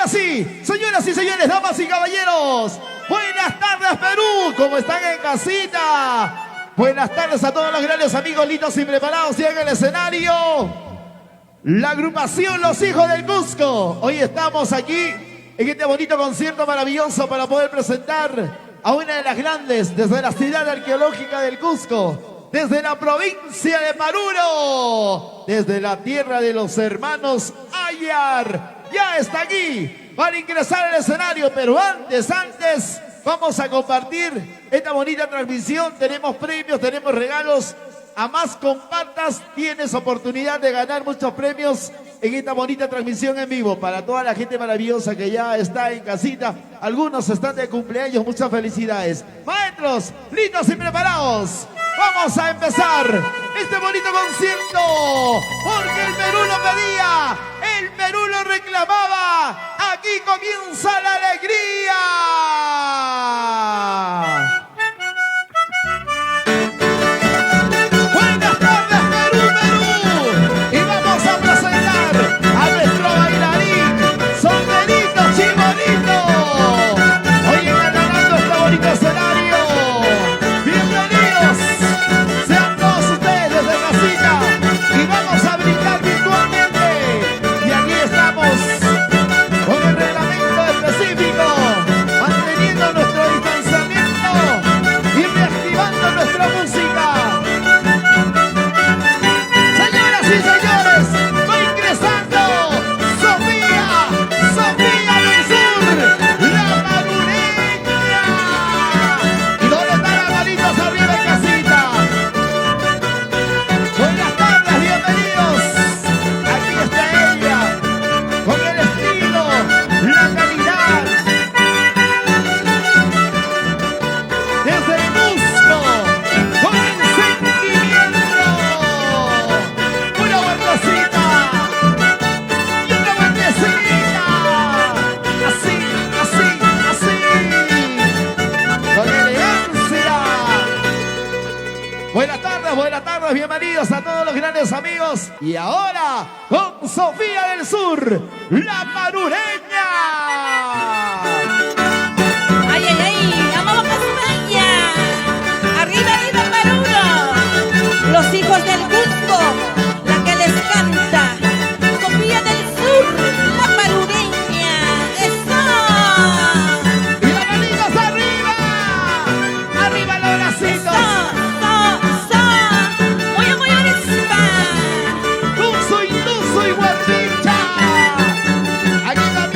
sí, señoras y señores, damas y caballeros, buenas tardes Perú, ¿cómo están en casita? Buenas tardes a todos los grandes amigos listos y preparados y en el escenario. La agrupación Los Hijos del Cusco. Hoy estamos aquí en este bonito concierto maravilloso para poder presentar a una de las grandes desde la ciudad arqueológica del Cusco, desde la provincia de Paruro, desde la tierra de los hermanos Ayar. Ya está aquí para ingresar al escenario, pero antes vamos a compartir esta bonita transmisión. Tenemos premios, tenemos regalos. A más compartas, tienes oportunidad de ganar muchos premios en esta bonita transmisión en vivo. Para toda la gente maravillosa que ya está en casita, algunos están de cumpleaños, muchas felicidades. Maestros, listos y preparados. Vamos a empezar este bonito concierto, porque el Perú lo pedía, el Perú lo reclamaba. Aquí comienza la alegría. Bienvenidos a todos los grandes amigos. Y ahora con Sofía del Sur, la parureña. ¡Ay, ay, ay! ¡Vamos a España! ¡Arriba, arriba, Paruro! Los hijos del Cusco, la que les canta. Sofía del Sur, la parureña. ¡Eso! ¡Y las manitas arriba! ¡Arriba los bracitos! Aquí también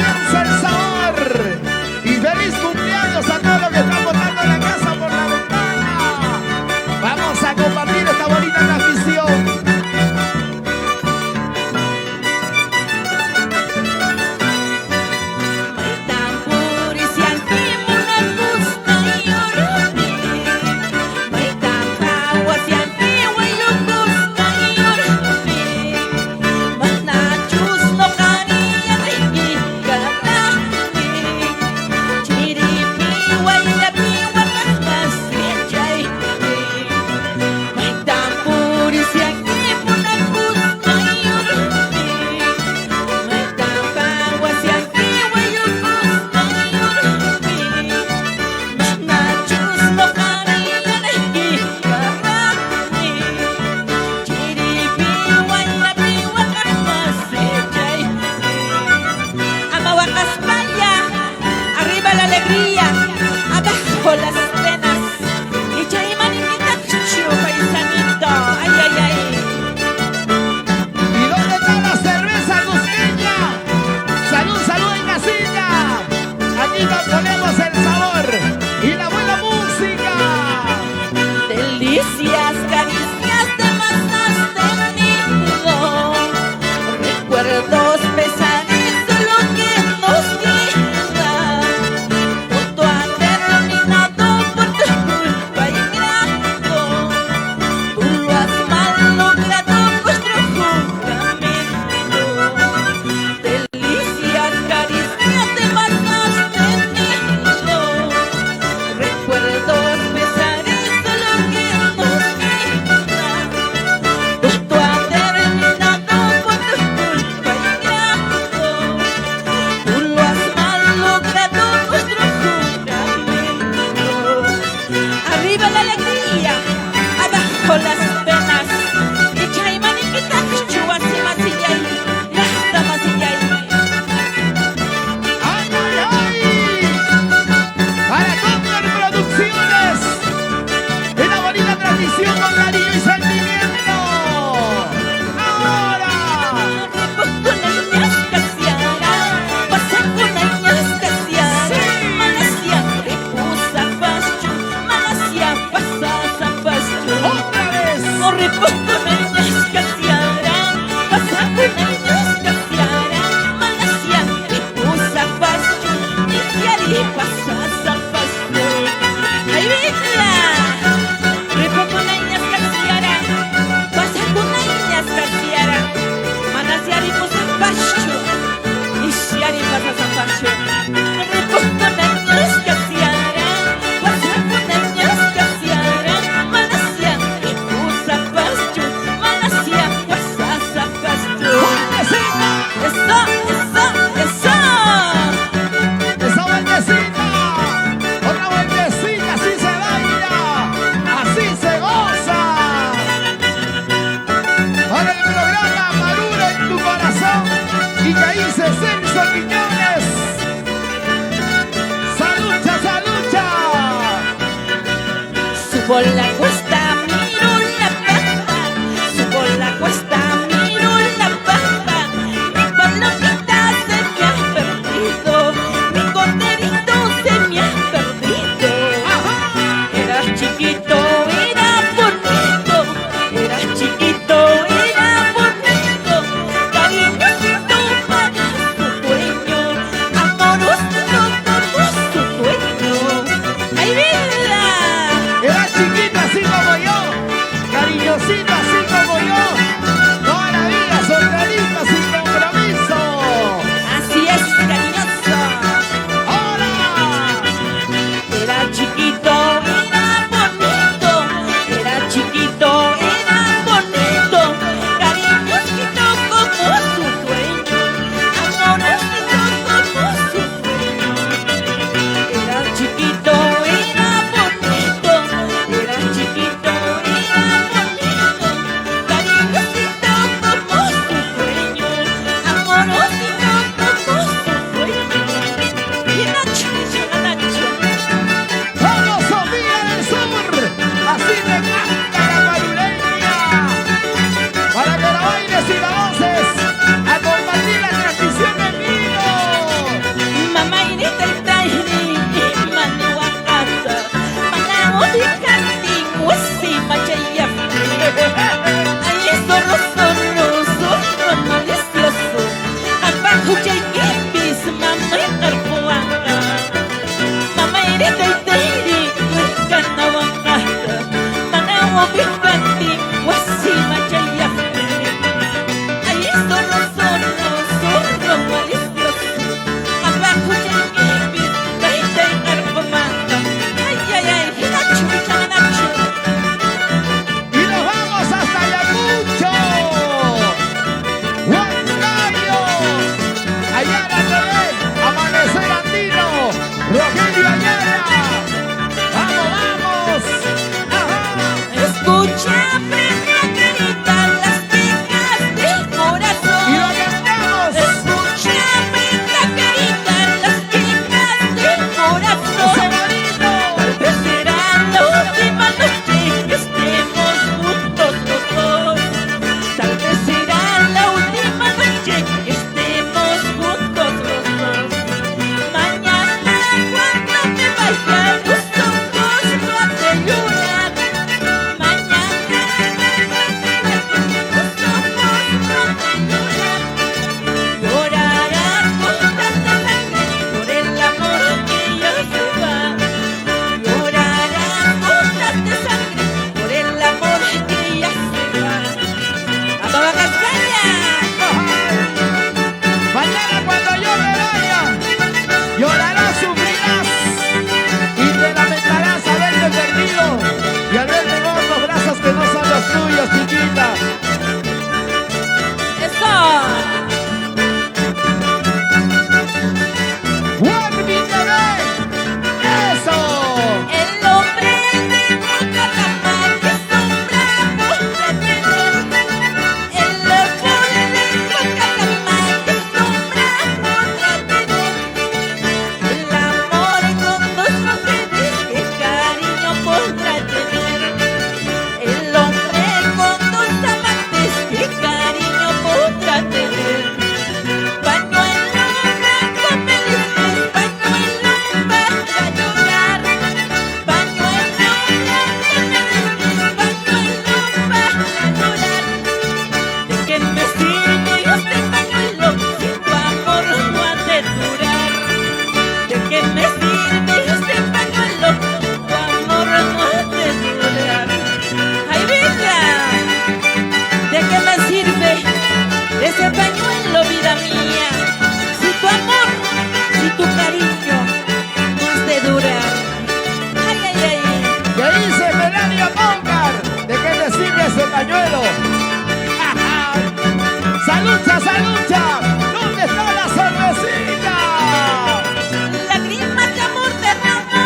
Salucha, salucha. ¿Dónde está la cervecita? Lágrimas de amor derramo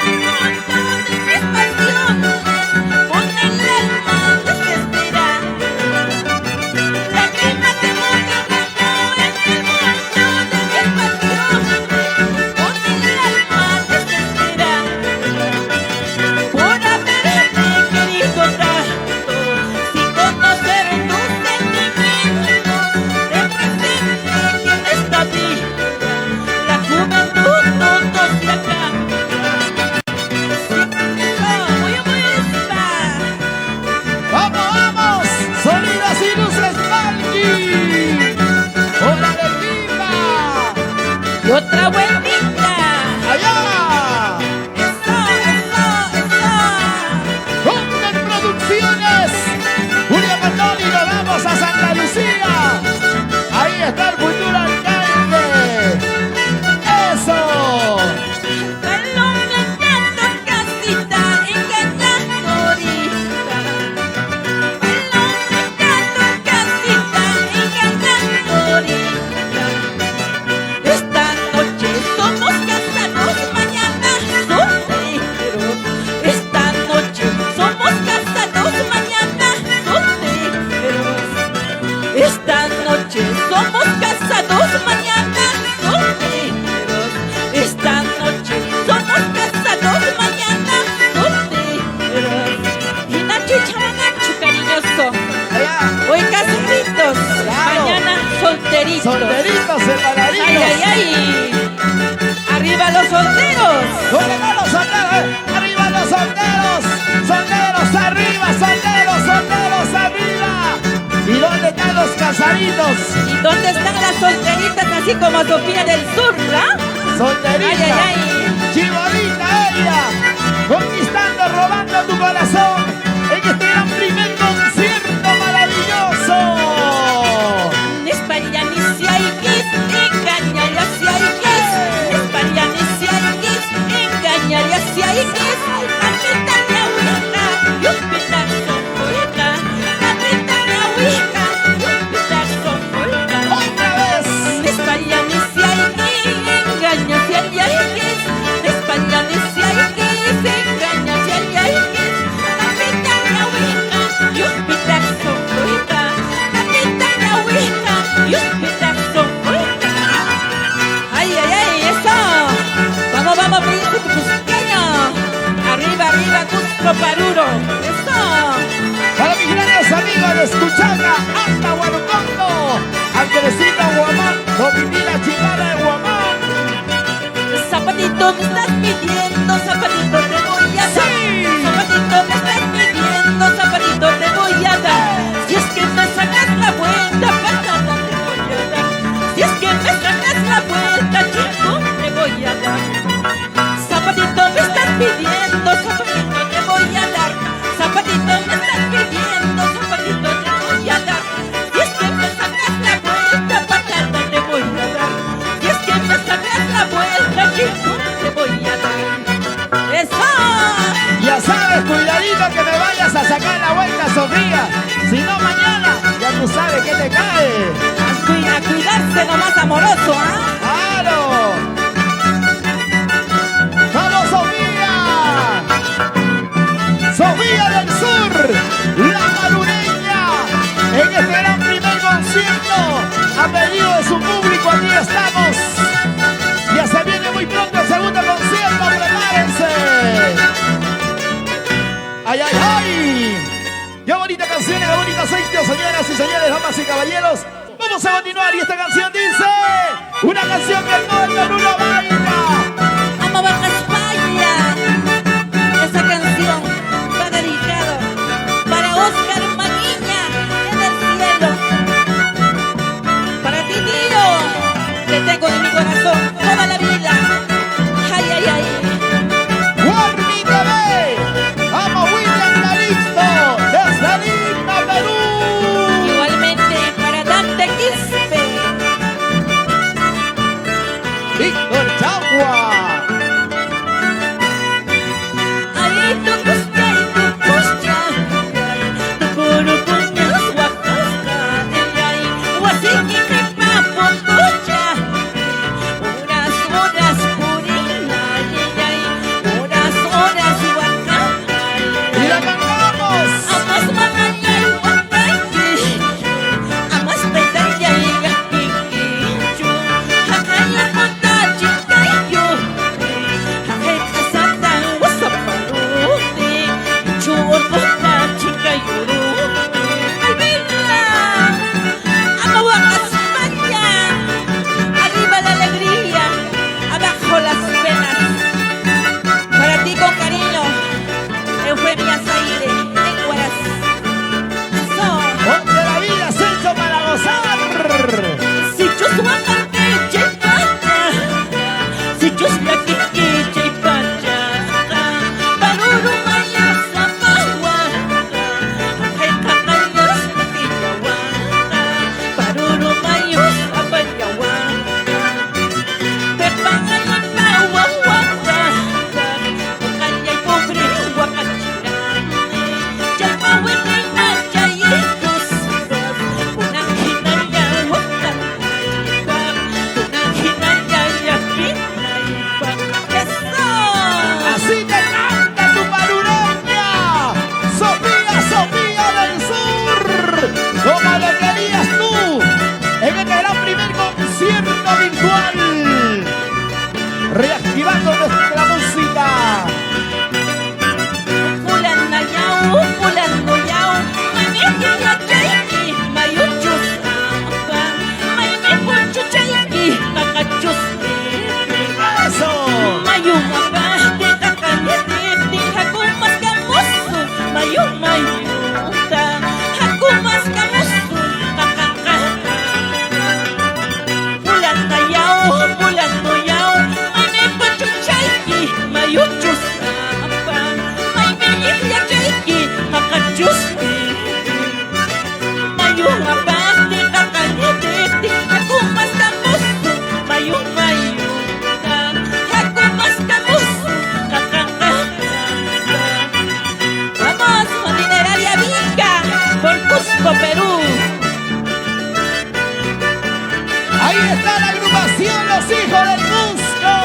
en el fondo de mi pasión, con el alma desespera. Lágrimas de amor derramo en el fondo de mi pasión, con el alma desespera. Por haberte querido tanto, sin conocer tus sentimientos, de presente que en esta vida la juventud no se acaba. Muy está. ¡Vamos, vamos! ¡Sonidos y luces, Malky! ¡Órale, viva! Y otra vueltita. ¡Allá! Eso, eso, eso. ¡Compren Producciones! Julio Patoni, nos vamos a Santa Lucía. Ahí está el futuro alcalde. ¡Eso! Balón cantando casita, engañando ahorita. Balón cantando casita, engañando ahorita. Esta noche somos casados, mañana solteros. Esta noche somos casados, mañana solteros. Esta noche somos casados, mañana solteros. Esta noche somos casados, mañana solteros. Y Nacho y Chamanacho, cariñoso. Allá. Hoy casaditos, Claro. mañana solteritos. Solderitos separaditos. Ay, ay, ay. Arriba los solteros. ¿Dónde están los solteros? ¡Arriba los solteros! ¡Solteros arriba! ¡Solteros, solteros arriba! ¿Y dónde están los casaditos? ¿Y dónde están las solteritas así como Sofía del Sur, ¿ah? Solterita. Ay, ay, ay. Chibolita ella. Conquistando, robando tu corazón. En este gran primer concierto maravilloso. Esparianicia y Kiss, engañaría hacia y Kiss. Esparianicia y Kiss, engañaría hacia y Kiss. Capita la Ouija, y un pedazo fuera. Capita la Ouija, y un pedazo fuera. Otra vez. Esparianicia y Kiss, engaña hacia y Kiss. Esparianicia y Kiss, engaña hacia y Kiss. Capita la Ouija, y un pedazo fuera. Capita la Ouija, y un pedazo fuera. Ay, ay, ay, eso. Vamos, vamos, príncipe cusqueño. Arriba, arriba, Cusco Paruro. Eso. Para mis grandes amigos de Escuchaga, hasta Huanucondo. Andresita Guamán, Domitina Chimara de Guamán. Zapatito me estás pidiendo, zapatito te voy a dar. Sí. Zapatito me estás pidiendo, zapatito te voy a dar. Si es que me sacas la vuelta, patada te voy a dar. Si es que me sacas la vuelta, chico, te voy a dar. Zapatito me estás pidiendo, zapatito te voy a dar. Zapatito me estás pidiendo, zapatito te voy a dar. Si es que me sacas la vuelta, patada te voy a dar. Si es que me sacas la vuelta, chico, te voy a dar. ¡Eso! Ya sabes, cuidadito que me vayas a sacar la vuelta, Sofía. Si no, mañana, ya tú sabes que te cae. A cuidarse nomás amoroso, ¿ah? ¡Claro! ¡Vamos, Sofía! ¡Sofía del Sur! ¡La marureña! En este gran primer concierto, a pedido de su público, aquí estamos. Ya se viene muy pronto el segundo concierto, prepárense. ¡Ay, ay, ay! ¡Qué bonita canción, qué bonito aceite, señoras y señores, damas y caballeros! Vamos a continuar y esta canción dice... Una canción que todo el Perú lo baila. Amaba España. Esa canción va dedicado para Oscar Maguiña en el cielo. Para ti, tío, que tengo en mi corazón toda la vida. Ay, ay, ay. Warmi TV. Vamos, William Calixto, desde Lima, Perú. Igualmente para Dante Quispe. Víctor Chagua. Ahí tu cusca y tu cusca. Tu puro puñas, Oaxaca, el ahí. Huasica, reactivando nuestra música. Perú. Ahí está la agrupación Los Hijos del Cusco.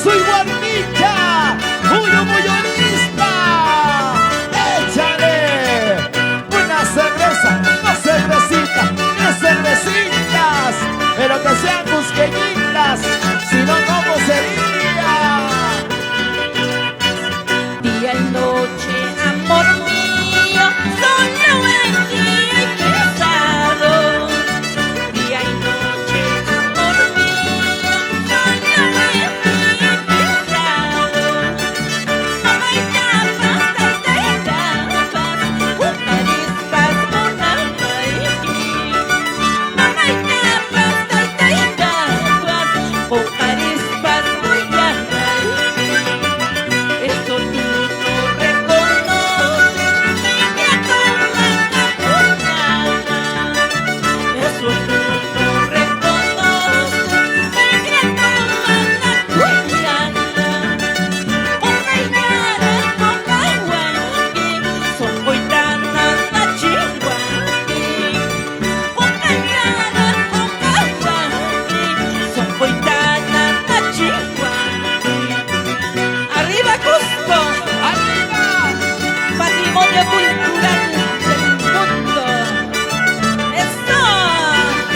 Soy Guarnicha, muy lista. Échale una cerveza, dos cervecitas, tres cervecitas, pero que sean cusqueñitas, si no, ¿cómo sería? Día y noche, amor mío, solo en ti he pensado. Día y noche, amor mío, solo en ti he pensado. Mamá y tapas, ucarispas, monamaiki. Mamá y tapas, ucarispas, monamaiki. Eso tú no reconoces, ni te acuerdas nada. Eso tú no reconoces, ni te acuerdas nada. Omaigara, Okawaki, Sokoitana, Nachiwaki. Omaigara, Okawaki, Sokoitana, Nachiwaki. ¡Arriba Cusco! ¡Arriba! Patrimonio cultural del mundo. ¡Eso!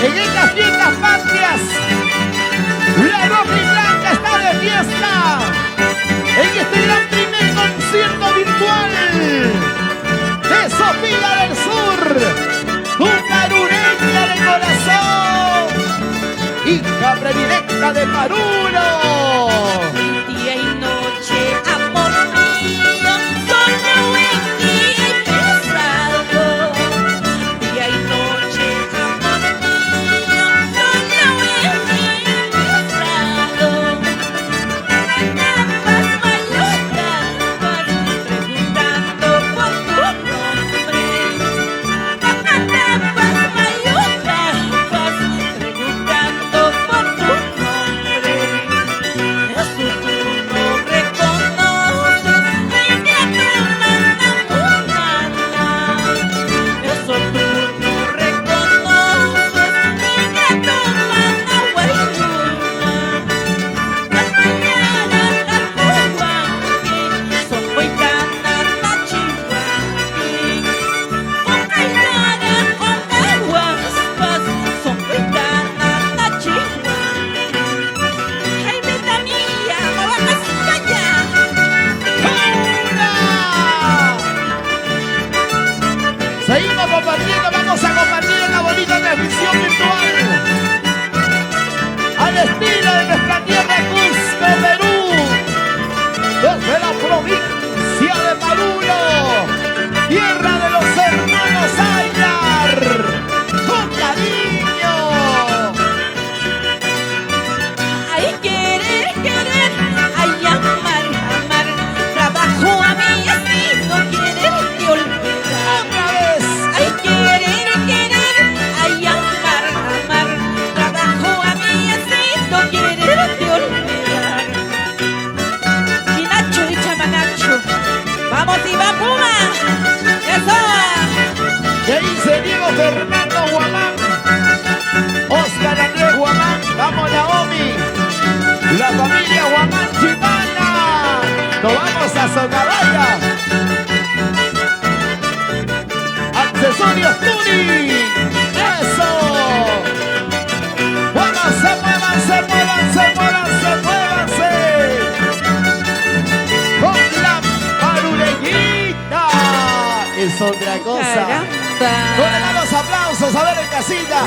En estas fiestas patrias, la roja y blanca está de fiesta. En este gran primer concierto virtual de Sofía del Sur, tu carureña de corazón, hija predilecta de Parulo. Día y noche, amor mío, solo en ti he pensado. Día y noche, amor mío, solo en ti he pensado. Tapas malotas, preguntando por tu nombre. Tapas malotas, preguntando por tu nombre. la cosa. Caramba. ¿Dónde están los aplausos? A ver en casita.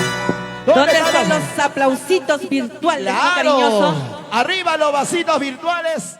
¿Dónde están los aplausitos virtuales, Claro. cariñoso? Arriba los vasitos virtuales.